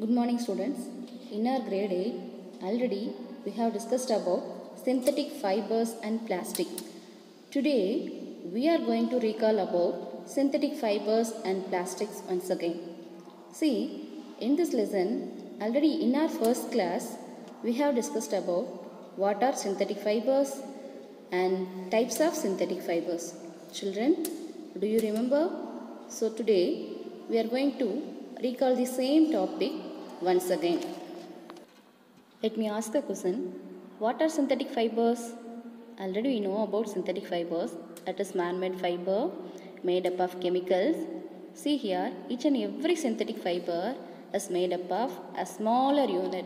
Good morning students. In our grade 8, already we have discussed about synthetic fibers and plastic. Today we are going to recall about synthetic fibers and plastics once again. See, in this lesson, already in our first class, we have discussed about what are synthetic fibers and types of synthetic fibers. Children, do you remember? So today we are going to recall the same topic once again. Let me ask a question. What are synthetic fibers? Already we know about synthetic fibers. That is man-made fiber made up of chemicals. See here, each and every synthetic fiber is made up of a smaller unit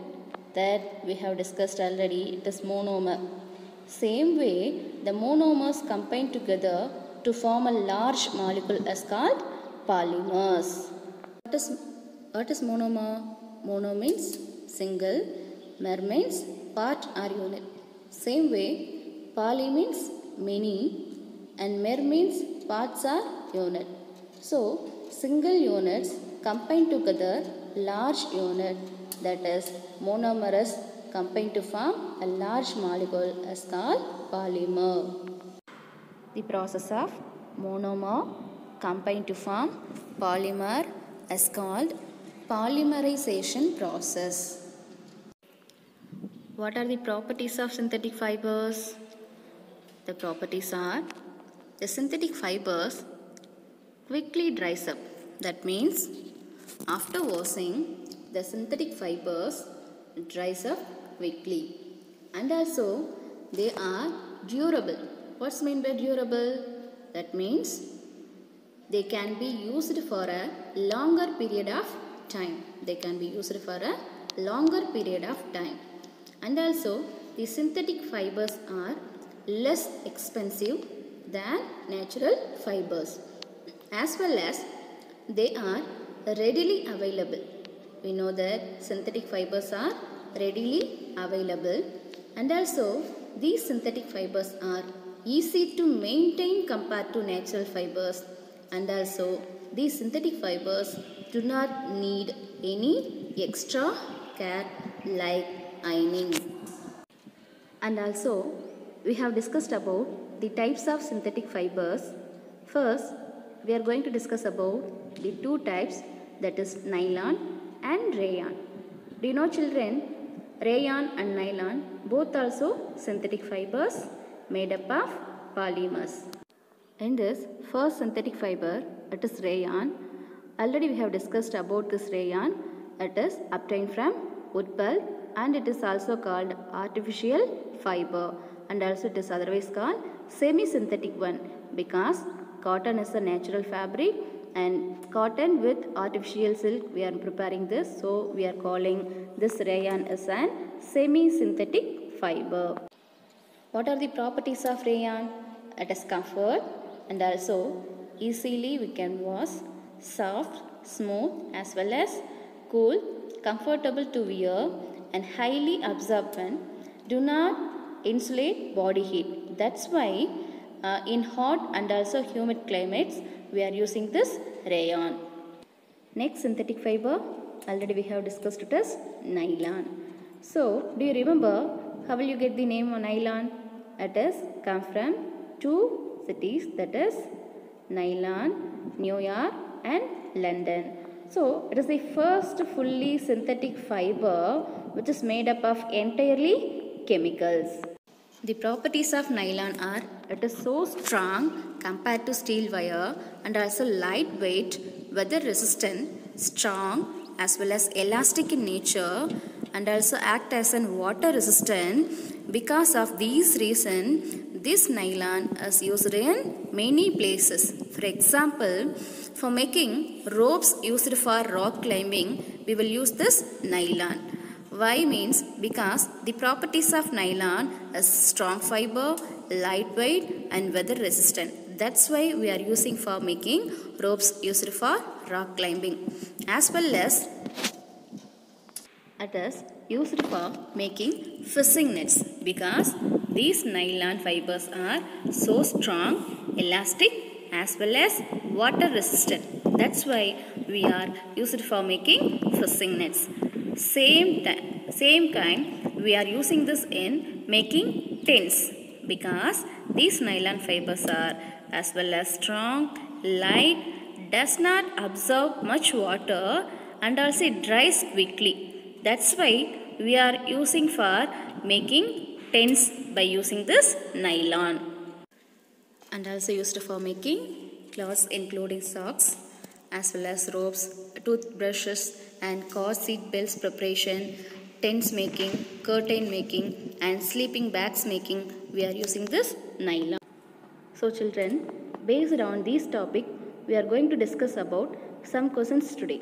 that we have discussed already. It is monomer. Same way, the monomers combine together to form a large molecule is called polymers. What is monomer? Mono means single, mer means part or unit. Same way, poly means many and mer means parts or unit. So, single units combine together large unit, that is monomers combine to form a large molecule is called polymer. The process of monomer combine to form polymer is called polymerization process. What are the properties of synthetic fibers? The properties are, the synthetic fibers quickly dries up. That means after washing, the synthetic fibers dries up quickly. And also they are durable. What's meant by durable? That means they can be used for a longer period of time. They can be used for a longer period of time. And also the synthetic fibers are less expensive than natural fibers, as well as they are readily available. We know that synthetic fibers are readily available, and also these synthetic fibers are easy to maintain compared to natural fibers, and also these synthetic fibers do not need any extra care like ironing. And also we have discussed about the types of synthetic fibers. First, we are going to discuss about the two types, that is nylon and rayon. Do you know children, rayon and nylon both also synthetic fibers made up of polymers. In this first synthetic fiber, it is rayon. Already we have discussed about this rayon. It is obtained from wood pulp and it is also called artificial fiber, and also it is otherwise called semi-synthetic one, because cotton is a natural fabric and cotton with artificial silk we are preparing this, so we are calling this rayon as an semi-synthetic fiber. What are the properties of rayon? It is comfort and also easily we can wash, soft, smooth, as well as cool, comfortable to wear and highly absorbent, do not insulate body heat. That's why in hot and also humid climates we are using this rayon. Next synthetic fiber, already we have discussed it as nylon. So do you remember how will you get the name of nylon? It is come from two cities, that is Nylon, New York and London. So it is the first fully synthetic fiber which is made up of entirely chemicals. The properties of nylon are, it is so strong compared to steel wire and also lightweight, weather resistant, strong as well as elastic in nature, and also act as an water resistant. Because of these reasons, this nylon is used in many places. For example, for making ropes used for rock climbing, we will use this nylon. Why means because the properties of nylon is strong fiber, lightweight and weather resistant. That's why we are using for making ropes used for rock climbing, as well as it is used for making fishing nets, because these nylon fibers are so strong, elastic as well as water resistant. That's why we are used for making fishing nets. Same kind we are using this in making tents because these nylon fibers are as well as strong, light, does not absorb much water and also it dries quickly. That's why we are using for making tents by using this nylon. And also used for making clothes including socks as well as ropes, toothbrushes and car seat belts preparation, tents making, curtain making and sleeping bags making we are using this nylon. So children, based on this topic we are going to discuss about some questions today.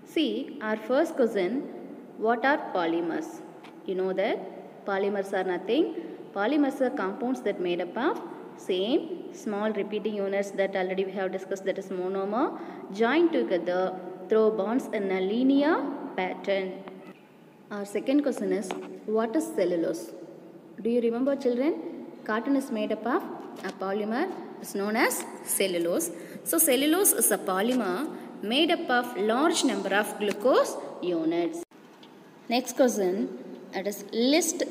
See, our first question, what are polymers? You know that polymers are nothing. Polymers are compounds that made up of same small repeating units that already we have discussed, that is monomer, joined together through bonds in a linear pattern. Our second question is, what is cellulose? Do you remember children? Cotton is made up of a polymer is known as cellulose. So cellulose is a polymer made up of large number of glucose units. Next question, it is list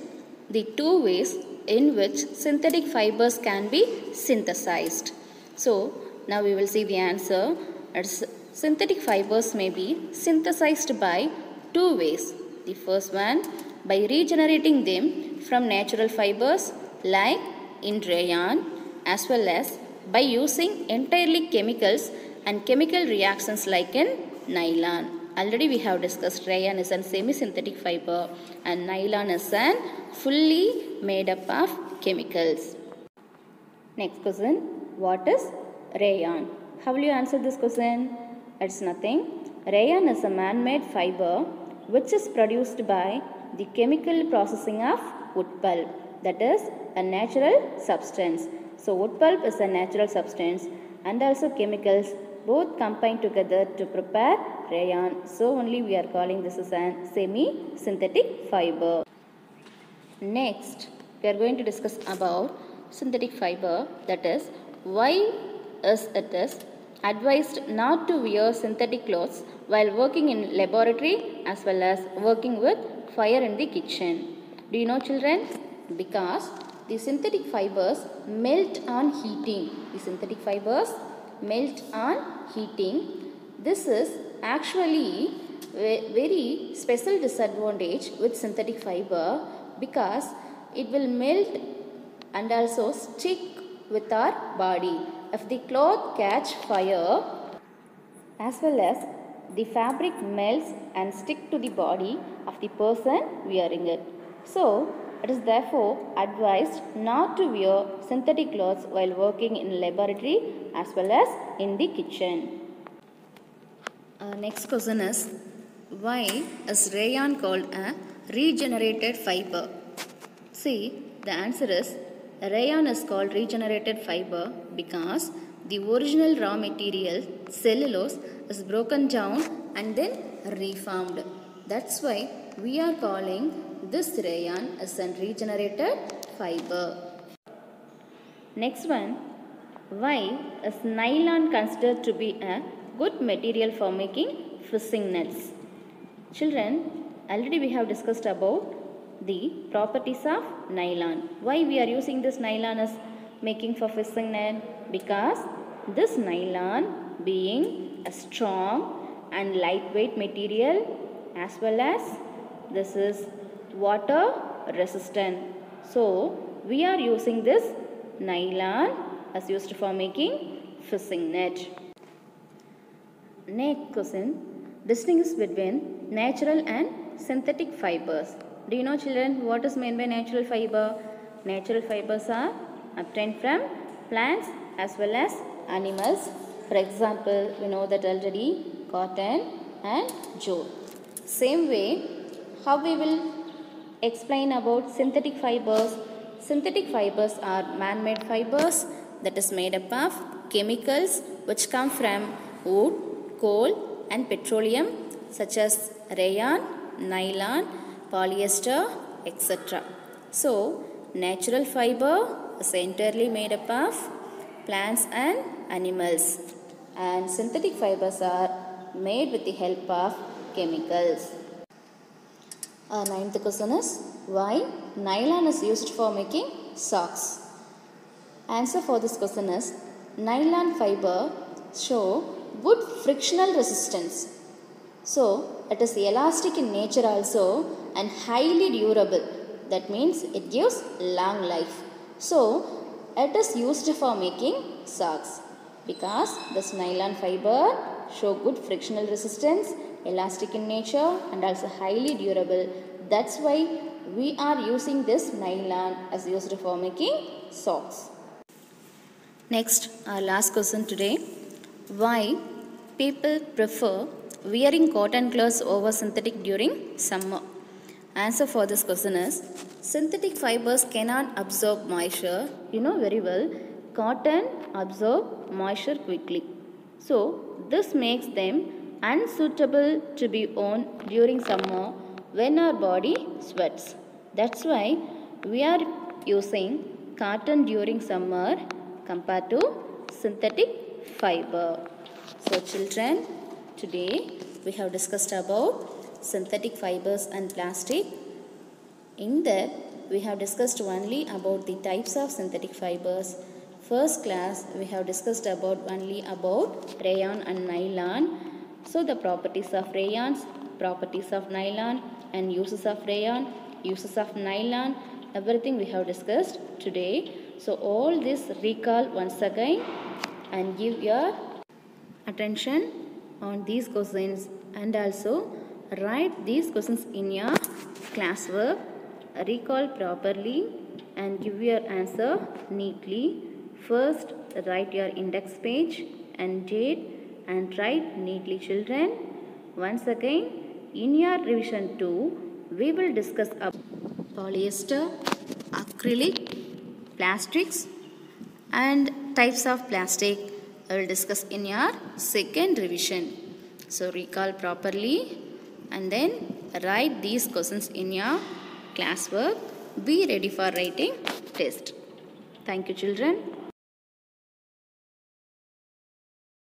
the two ways in which synthetic fibers can be synthesized. So now we will see the answer. It's synthetic fibers may be synthesized by two ways. The first one, by regenerating them from natural fibers like in rayon, as well as by using entirely chemicals and chemical reactions like in nylon. Already we have discussed rayon is a semi-synthetic fiber and nylon is an fully made up of chemicals. Next question, what is rayon? How will you answer this question? It's nothing. Rayon is a man-made fiber which is produced by the chemical processing of wood pulp. That is a natural substance. So wood pulp is a natural substance and also chemicals both combine together to prepare rayon. So only we are calling this as a semi-synthetic fiber. Next, we are going to discuss about synthetic fiber, that is why is it is advised not to wear synthetic clothes while working in laboratory as well as working with fire in the kitchen. Do you know children? Because the synthetic fibers melt on heating. The synthetic fibers melt on heating. This is actually a very special disadvantage with synthetic fiber because it will melt and also stick with our body. If the cloth catch fire as well as the fabric melts and stick to the body of the person wearing it. So it is therefore advised not to wear synthetic clothes while working in laboratory as well as in the kitchen. Next question is, why is rayon called a regenerated fiber? See, the answer is rayon is called regenerated fiber because the original raw material cellulose is broken down and then reformed. That's why we are calling this rayon as a regenerated fiber. Next one, why is nylon considered to be a good material for making fishing nets? Children, already we have discussed about the properties of nylon. Why we are using this nylon as making for fishing net? Because this nylon being a strong and lightweight material as well as this is water resistant. So we are using this nylon as used for making fishing net. Next question, distinguish between natural and synthetic fibers. Do you know children what is meant by natural fiber? Natural fibers are obtained from plants as well as animals. For example, we know that already cotton and jute. Same way, how we will explain about synthetic fibers? Synthetic fibers are man-made fibers that is made up of chemicals which come from wood, coal and petroleum such as rayon, nylon, polyester, etc. So, natural fiber is entirely made up of plants and animals, and synthetic fibers are made with the help of chemicals. Our ninth question is, why nylon is used for making socks? Answer for this question is, nylon fiber show good frictional resistance. So it is elastic in nature also and highly durable. That means it gives long life. So it is used for making socks because this nylon fiber show good frictional resistance, elastic in nature and also highly durable. That's why we are using this nylon as used for making socks. Next, our last question today. Why people prefer wearing cotton clothes over synthetic during summer? Answer for this question is, synthetic fibers cannot absorb moisture. You know very well, cotton absorb moisture quickly. So this makes them unsuitable to be worn during summer when our body sweats. That's why we are using cotton during summer compared to synthetic fiber. So children, today we have discussed about synthetic fibers and plastic. In that we have discussed only about the types of synthetic fibers. First class we have discussed only about rayon and nylon. So the properties of rayons, properties of nylon and uses of rayon, uses of nylon, everything we have discussed today. So all this recall once again and give your attention on these questions and also write these questions in your classwork. Recall properly and give your answer neatly. First write your index page and date and write neatly children. Once again in your revision 2 we will discuss about polyester, acrylic, plastics and types of plastic. I will discuss in your second revision. So recall properly and then write these questions in your classwork. Be ready for writing test. Thank you children.